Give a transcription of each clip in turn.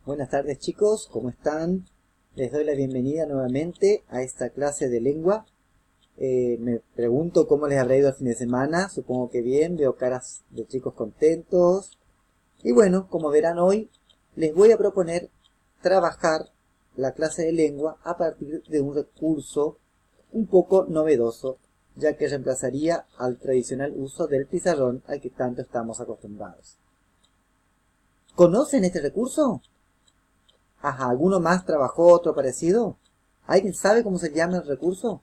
Buenas tardes chicos, ¿cómo están? Les doy la bienvenida nuevamente a esta clase de lengua. Me pregunto cómo les habrá ido el fin de semana, supongo que bien, veo caras de chicos contentos. Y bueno, como verán hoy, les voy a proponer trabajar la clase de lengua a partir de un recurso un poco novedoso, ya que reemplazaría al tradicional uso del pizarrón al que tanto estamos acostumbrados. ¿Conocen este recurso? Ajá, ¿alguno más trabajó otro parecido? ¿Alguien sabe cómo se llama el recurso?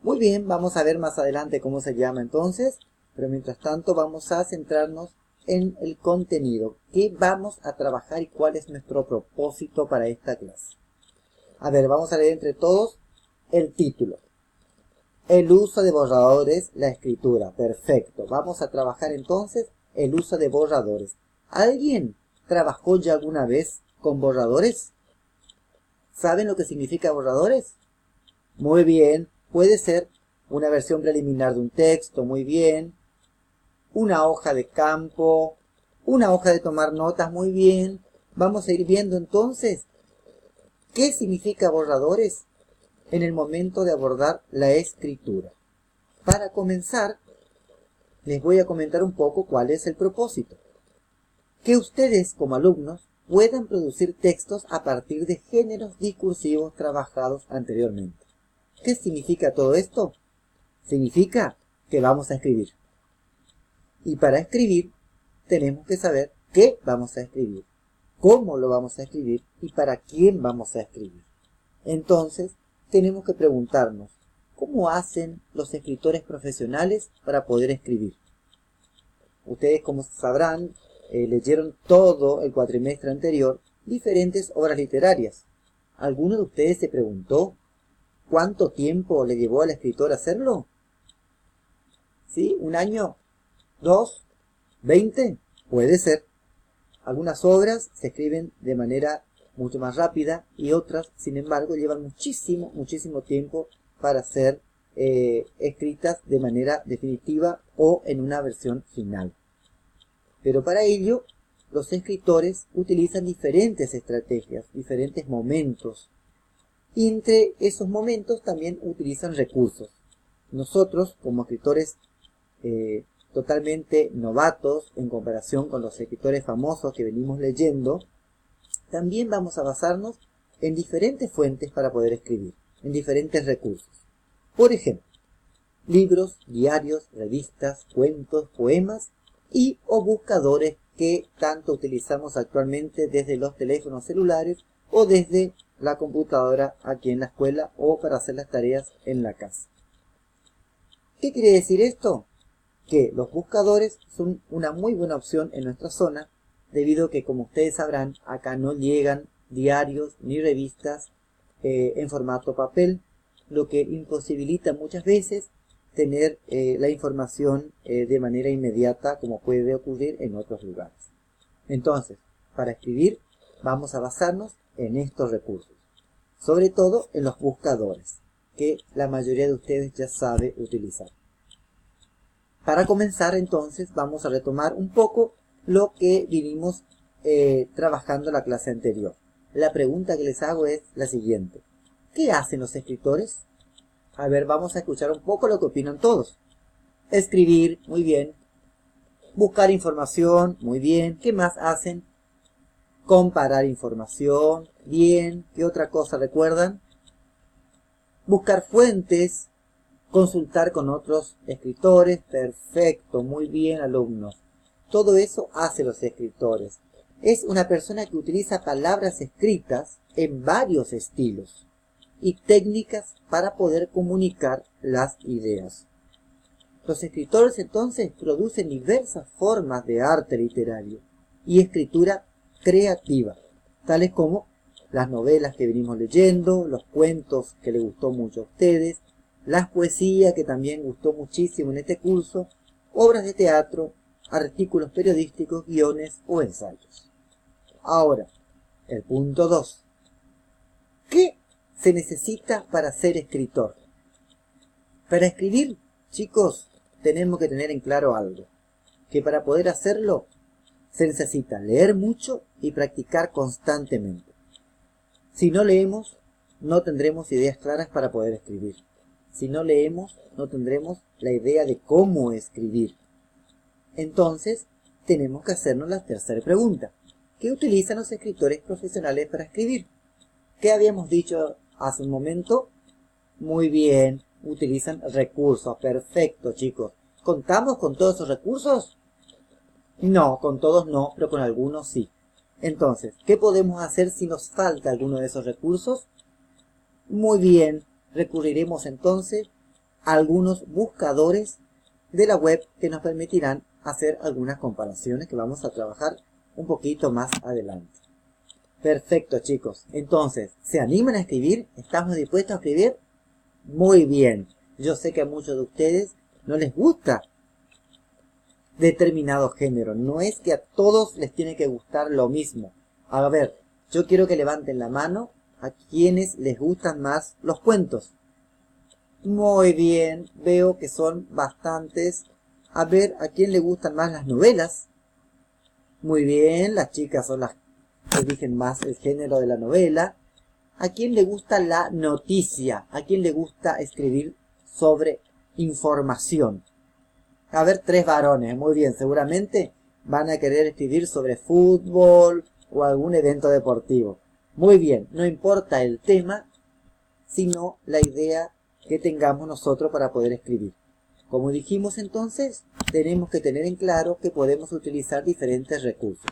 Muy bien, vamos a ver más adelante cómo se llama entonces, pero mientras tanto vamos a centrarnos en el contenido. ¿Qué vamos a trabajar y cuál es nuestro propósito para esta clase? A ver, vamos a leer entre todos el título. El uso de borradores, la escritura. Perfecto. Vamos a trabajar entonces el uso de borradores. ¿Alguien trabajó ya alguna vez con borradores? ¿Saben lo que significa borradores? Muy bien, puede ser una versión preliminar de un texto, muy bien. Una hoja de campo, una hoja de tomar notas, muy bien. Vamos a ir viendo entonces qué significa borradores en el momento de abordar la escritura. Para comenzar, les voy a comentar un poco cuál es el propósito. Que ustedes como alumnos puedan producir textos a partir de géneros discursivos trabajados anteriormente. ¿Qué significa todo esto? Significa que vamos a escribir. Y para escribir tenemos que saber qué vamos a escribir, cómo lo vamos a escribir y para quién vamos a escribir. Entonces, tenemos que preguntarnos, ¿cómo hacen los escritores profesionales para poder escribir? Ustedes, como sabrán, leyeron todo el cuatrimestre anterior diferentes obras literarias. ¿Alguno de ustedes se preguntó cuánto tiempo le llevó al escritor hacerlo? ¿Sí? ¿Un año? ¿2? ¿20? Puede ser. Algunas obras se escriben de manera mucho más rápida y otras, sin embargo, llevan muchísimo tiempo para ser escritas de manera definitiva o en una versión final. Pero para ello, los escritores utilizan diferentes estrategias, diferentes momentos. Y entre esos momentos también utilizan recursos. Nosotros, como escritores totalmente novatos en comparación con los escritores famosos que venimos leyendo, también vamos a basarnos en diferentes fuentes para poder escribir, en diferentes recursos. Por ejemplo, libros, diarios, revistas, cuentos, poemas y o buscadores que tanto utilizamos actualmente desde los teléfonos celulares o desde la computadora aquí en la escuela o para hacer las tareas en la casa. ¿Qué quiere decir esto? Que los buscadores son una muy buena opción en nuestra zona, debido a que, como ustedes sabrán, acá no llegan diarios ni revistas en formato papel, lo que imposibilita muchas veces tener la información de manera inmediata como puede ocurrir en otros lugares. Entonces, para escribir vamos a basarnos en estos recursos, sobre todo en los buscadores, que la mayoría de ustedes ya sabe utilizar. Para comenzar entonces vamos a retomar un poco lo que vinimos trabajando en la clase anterior. La pregunta que les hago es la siguiente. ¿Qué hacen los escritores? A ver, vamos a escuchar un poco lo que opinan todos. Escribir, muy bien. Buscar información, muy bien. ¿Qué más hacen? Comparar información, bien. ¿Qué otra cosa recuerdan? Buscar fuentes, consultar con otros escritores, perfecto, muy bien alumnos. Todo eso hace los escritores. Es una persona que utiliza palabras escritas en varios estilos y técnicas para poder comunicar las ideas. Los escritores entonces producen diversas formas de arte literario y escritura creativa, tales como las novelas que venimos leyendo, los cuentos que les gustó mucho a ustedes, las poesías que también gustó muchísimo en este curso, obras de teatro, artículos periodísticos, guiones o ensayos. Ahora, el punto 2. ¿Qué se necesita para ser escritor? Para escribir, chicos, tenemos que tener en claro algo, que para poder hacerlo Se necesita leer mucho y practicar constantemente. Si no leemos, no tendremos ideas claras para poder escribir. Si no leemos, no tendremos la idea de cómo escribir. Entonces, tenemos que hacernos la tercera pregunta. ¿Qué utilizan los escritores profesionales para escribir? ¿Qué habíamos dicho hace un momento? Muy bien, utilizan recursos. Perfecto, chicos. ¿Contamos con todos esos recursos? No, con todos no, pero con algunos sí. Entonces, ¿qué podemos hacer si nos falta alguno de esos recursos? Muy bien, recurriremos entonces a algunos buscadores de la web que nos permitirán hacer algunas comparaciones que vamos a trabajar un poquito más adelante. Perfecto, chicos. Entonces, ¿se animan a escribir? ¿Estamos dispuestos a escribir? Muy bien. Yo sé que a muchos de ustedes no les gusta determinado género. No es que a todos les tiene que gustar lo mismo. A ver, yo quiero que levanten la mano a quienes les gustan más los cuentos. Muy bien, veo que son bastantes. A ver, ¿a quién le gustan más las novelas? Muy bien, las chicas son las que eligen más el género de la novela. ¿A quién le gusta la noticia? ¿A quién le gusta escribir sobre información? A ver, 3 varones, muy bien, seguramente van a querer escribir sobre fútbol o algún evento deportivo. Muy bien, no importa el tema, sino la idea que tengamos nosotros para poder escribir. Como dijimos entonces, tenemos que tener en claro que podemos utilizar diferentes recursos.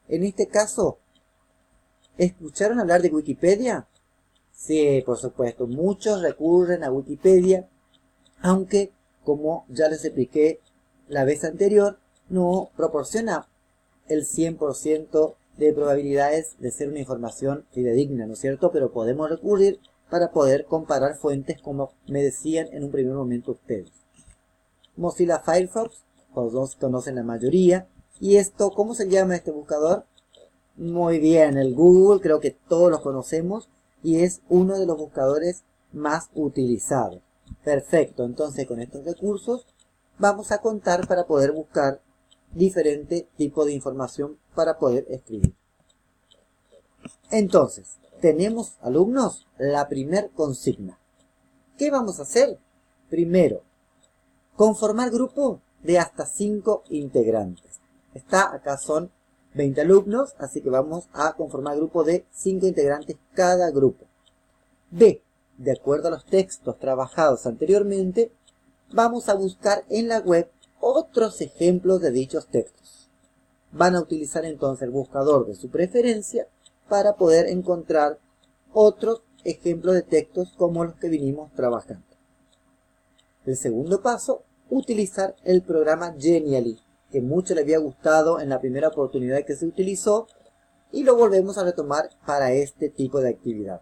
En este caso, ¿escucharon hablar de Wikipedia? Sí, por supuesto, muchos recurren a Wikipedia, aunque, como ya les expliqué la vez anterior, no proporciona el 100% de probabilidades de ser una información fidedigna, ¿no es cierto? Pero podemos recurrir para poder comparar fuentes, como me decían en un primer momento ustedes. Mozilla Firefox, todos conocen la mayoría. ¿Y esto, cómo se llama este buscador? Muy bien, el Google, creo que todos los conocemos y es uno de los buscadores más utilizados. Perfecto, entonces con estos recursos vamos a contar para poder buscar diferentes tipos de información para poder escribir. Entonces, tenemos, alumnos, la primer consigna. ¿Qué vamos a hacer? Primero, conformar grupo de hasta 5 integrantes. Acá son 20 alumnos, así que vamos a conformar grupo de 5 integrantes cada grupo. B, de acuerdo a los textos trabajados anteriormente, vamos a buscar en la web otros ejemplos de dichos textos. Van a utilizar entonces el buscador de su preferencia para poder encontrar otros ejemplos de textos como los que vinimos trabajando. El segundo paso, utilizar el programa Genially, que mucho le había gustado en la primera oportunidad que se utilizó y lo volvemos a retomar para este tipo de actividad.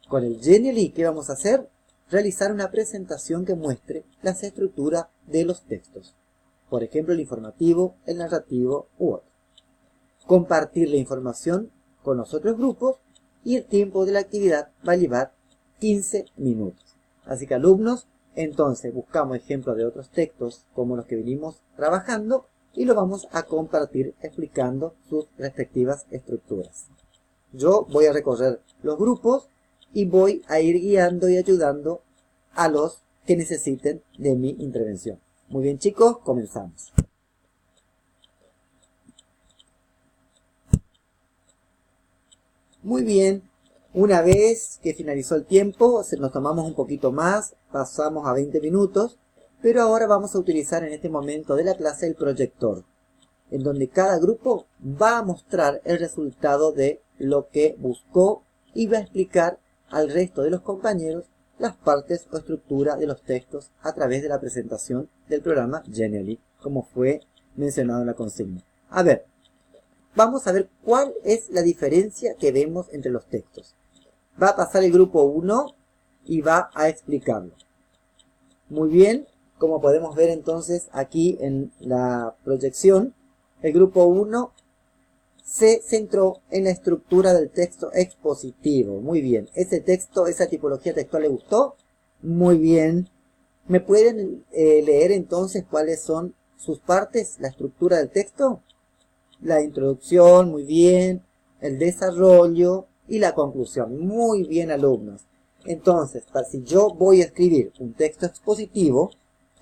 Con el Genially, ¿qué vamos a hacer? Realizar una presentación que muestre las estructuras de los textos. Por ejemplo, el informativo, el narrativo u otro. Compartir la información con los otros grupos y el tiempo de la actividad va a llevar 15 minutos. Así que alumnos, entonces buscamos ejemplos de otros textos como los que venimos trabajando y lo vamos a compartir explicando sus respectivas estructuras. Yo voy a recorrer los grupos y voy a ir guiando y ayudando a los que necesiten de mi intervención. Muy bien, chicos, comenzamos. Muy bien, una vez que finalizó el tiempo, nos tomamos un poquito más, pasamos a 20 minutos, pero ahora vamos a utilizar en este momento de la clase el proyector, en donde cada grupo va a mostrar el resultado de lo que buscó y va a explicar al resto de los compañeros las partes o estructura de los textos a través de la presentación del programa Genially, como fue mencionado en la consigna. A ver, vamos a ver cuál es la diferencia que vemos entre los textos. Va a pasar el grupo 1 y va a explicarlo. Muy bien, como podemos ver entonces aquí en la proyección, el grupo 1 se centró en la estructura del texto expositivo. Muy bien, ese texto, esa tipología textual le gustó. Muy bien, ¿me pueden leer entonces cuáles son sus partes, la estructura del texto? La introducción, muy bien. El desarrollo y la conclusión. Muy bien, alumnos. Entonces, si yo voy a escribir un texto expositivo,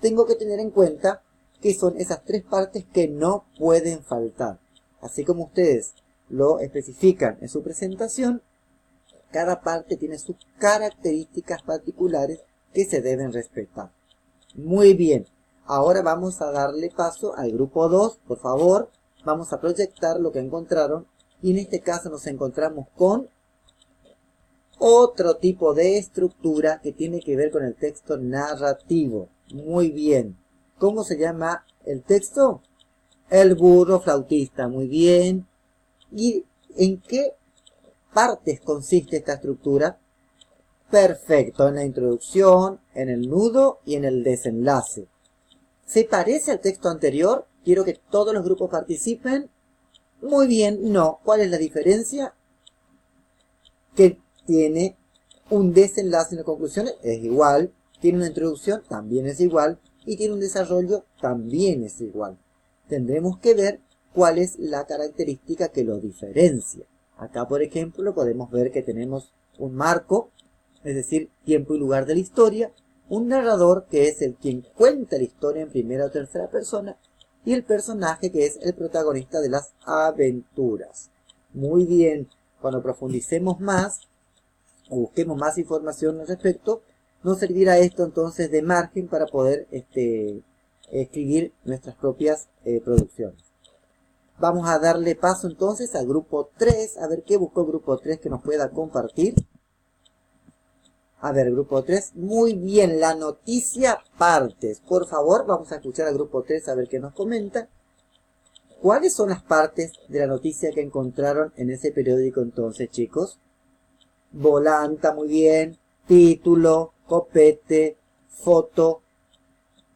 tengo que tener en cuenta que son esas tres partes que no pueden faltar. Así como ustedes lo especifican en su presentación, cada parte tiene sus características particulares que se deben respetar. Muy bien, ahora vamos a darle paso al grupo 2, por favor. Vamos a proyectar lo que encontraron y en este caso nos encontramos con otro tipo de estructura que tiene que ver con el texto narrativo. Muy bien. ¿Cómo se llama el texto? El burro flautista. Muy bien. ¿Y en qué partes consiste esta estructura? Perfecto. En la introducción, en el nudo y en el desenlace. ¿Se parece al texto anterior? Quiero que todos los grupos participen. Muy bien. No. ¿Cuál es la diferencia? Que tiene un desenlace en la conclusión, es igual. Tiene una introducción, también es igual. Y tiene un desarrollo, también es igual. Tendremos que ver cuál es la característica que lo diferencia. Acá, por ejemplo, podemos ver que tenemos un marco, es decir, tiempo y lugar de la historia. Un narrador, que es el quien cuenta la historia en primera o tercera persona. Y el personaje, que es el protagonista de las aventuras. Muy bien. Cuando profundicemos más, o busquemos más información al respecto, nos servirá esto entonces de margen para poder escribir nuestras propias producciones. Vamos a darle paso entonces al grupo 3, a ver qué buscó el grupo 3 que nos pueda compartir. A ver, grupo 3, muy bien, la noticia partes. Por favor, vamos a escuchar al grupo 3 a ver qué nos comenta. ¿Cuáles son las partes de la noticia que encontraron en ese periódico entonces, chicos? Volanta, muy bien. Título, copete, foto,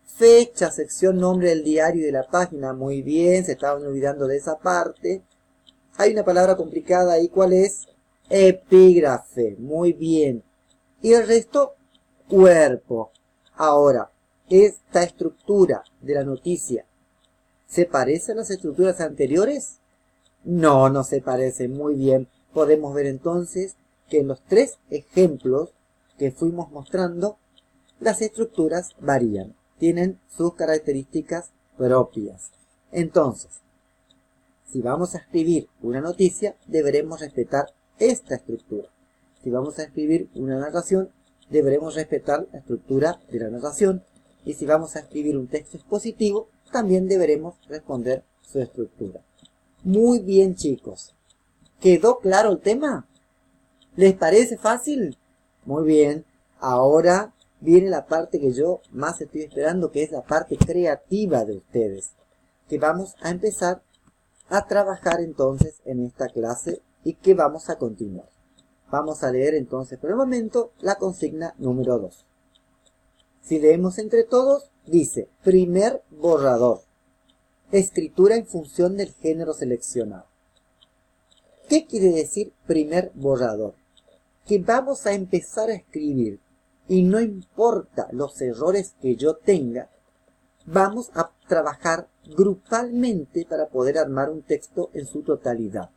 fecha, sección, nombre del diario y de la página. Muy bien, se estaban olvidando de esa parte. Hay una palabra complicada ahí, ¿cuál es? Epígrafe, muy bien. Y el resto, cuerpo. Ahora, esta estructura de la noticia, ¿se parece a las estructuras anteriores? No, no se parece. Muy bien. Podemos ver entonces que en los tres ejemplos que fuimos mostrando, las estructuras varían. Tienen sus características propias. Entonces, si vamos a escribir una noticia, deberemos respetar esta estructura. Si vamos a escribir una narración, deberemos respetar la estructura de la narración. Y si vamos a escribir un texto expositivo, también deberemos responder su estructura. Muy bien, chicos. ¿Quedó claro el tema? ¿Les parece fácil? Muy bien. Ahora viene la parte que yo más estoy esperando, que es la parte creativa de ustedes. Que vamos a empezar a trabajar entonces en esta clase y que vamos a continuar. Vamos a leer entonces por el momento la consigna número 2. Si leemos entre todos, dice, primer borrador. Escritura en función del género seleccionado. ¿Qué quiere decir primer borrador? Que vamos a empezar a escribir y no importa los errores que yo tenga, vamos a trabajar grupalmente para poder armar un texto en su totalidad.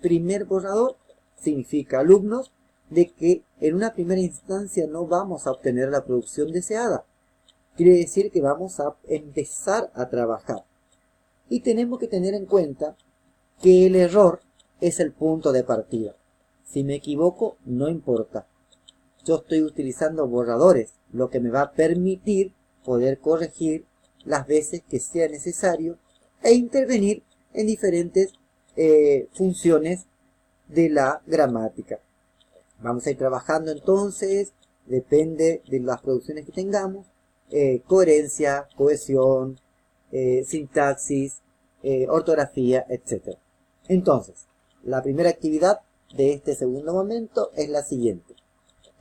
Primer borrador significa, alumnos, de que en una primera instancia no vamos a obtener la producción deseada. Quiere decir que vamos a empezar a trabajar. Y tenemos que tener en cuenta que el error es el punto de partida. Si me equivoco, no importa. Yo estoy utilizando borradores, lo que me va a permitir poder corregir las veces que sea necesario e intervenir en diferentes funciones de la gramática. Vamos a ir trabajando entonces, depende de las producciones que tengamos, coherencia, cohesión, sintaxis, ortografía, etc. Entonces, la primera actividad de este segundo momento es la siguiente.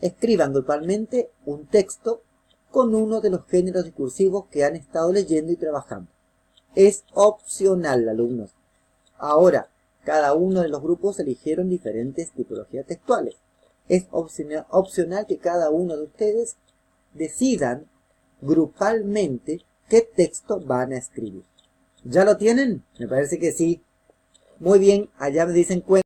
Escriban grupalmente un texto con uno de los géneros discursivos que han estado leyendo y trabajando. Es opcional, alumnos. Ahora, cada uno de los grupos eligieron diferentes tipologías textuales. Es opcional que cada uno de ustedes decidan grupalmente qué texto van a escribir. ¿Ya lo tienen? Me parece que sí. Muy bien, allá me dicen cuenta.